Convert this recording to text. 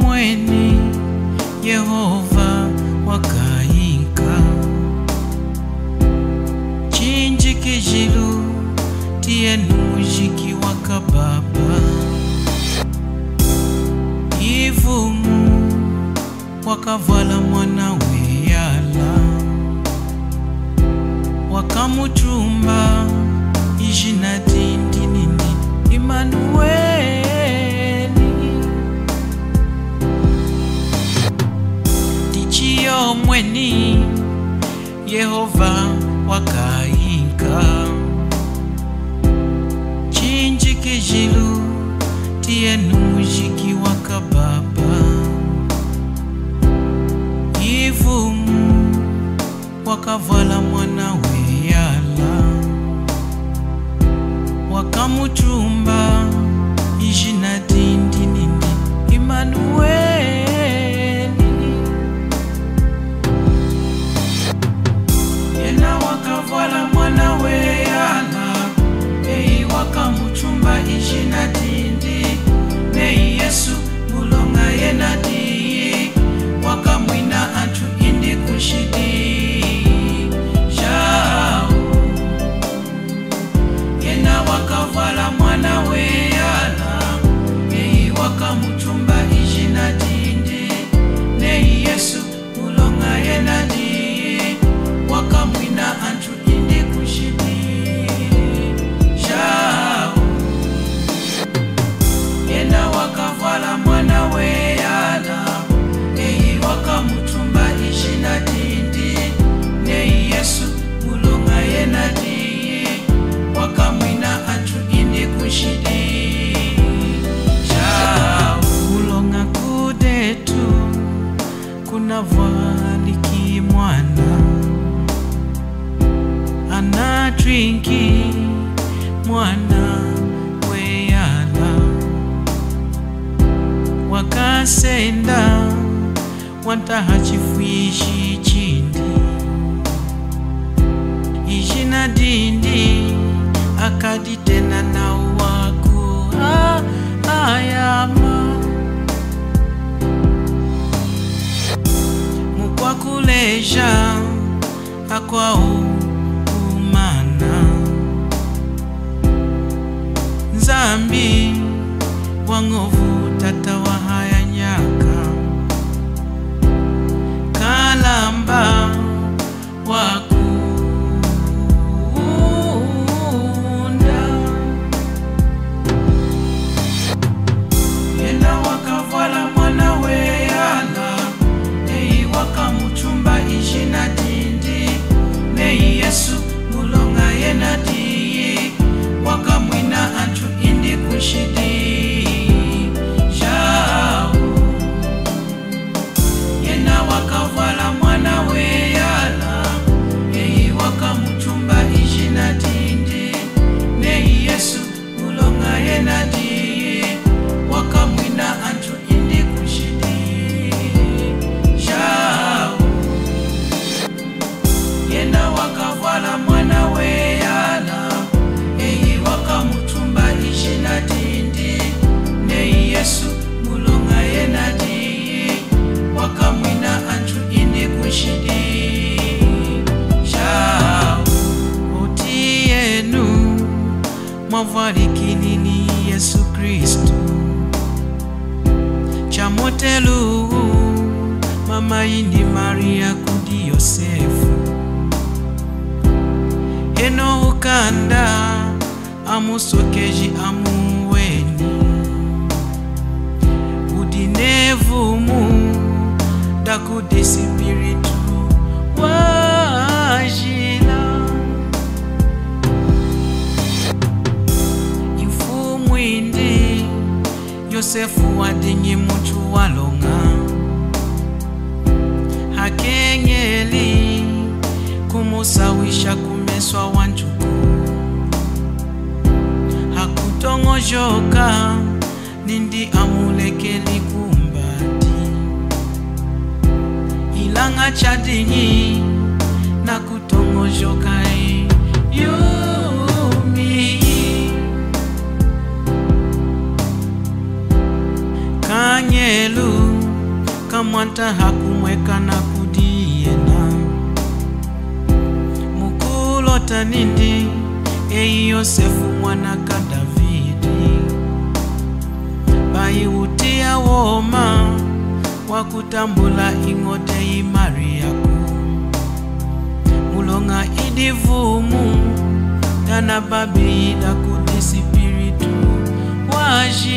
mweni Yehova wakainka chinji kijilu tienu mujiki wakababa ivumu wakavala mwana weyala wakamutumba ijina dindinini Emmanueli tichio mweni Yehova wakainka chinji kijilu tienu mujiki wakababa ivumu wakavala mwana weyala wakamutumba ijina dindinini Emmanueli yena wakavala mwana weyala wakamutumba ijina dindi nei Yesu mulonga yena di wakamwina antu indi kushidi jao yena wakavala mwana weyala wakamutumba ijina dindi nei Yesu mulonga yena di wakamwina antu indi kushidi jao yena wakavala mwana weyala wakamutumba ijina dindi nei Yesu mulonga yena di wakamwina antu indi kushidi jao mulonga kudetu kuna valiki mwana anatrinki mwana weyala wakasenda wantahachifuishi chindi ijina dindi akaditena na waku ayama mukwakuleja akwao umana Nzambi wangovu tata wa haya nyaka kalamba wakunda yena wakavala mwana weyala wakamutumba ijina dindi nei Yesu mulonga yena di wakamwina antu indi kushidi jao yena wakavala mwana weyala wakamutumba ijina dindi nei Yesu mulonga yena di wakamwina antu indi kushidi jao yena wakavala mwana weyala wakamutumba ijina dindi nei Yesu mulonga yena di wakamwina antu indi kushidi jao oti yenu mwavalikinini Yesu Kristu chamotelu mama ini Maria kudi Yosefu eno ukanda amusokeji amuweni udinevumu dakudi spiritu wajila ifumu indi Yosefu wadinyi mutu walonga hakengeli kumusawisha kumeswa wanjuku hakutongojoka nindi amulekeli kumbati ilanga chadinyi na kutongojoka yumi kanyelu kamwanta hakumweka na kudiena mukulota nindi eyi Yosefu mwana ka Davidi bayiutia woma wakutambula ingote i Mariaku mulonga idivumu dana babida kudisipiritu waji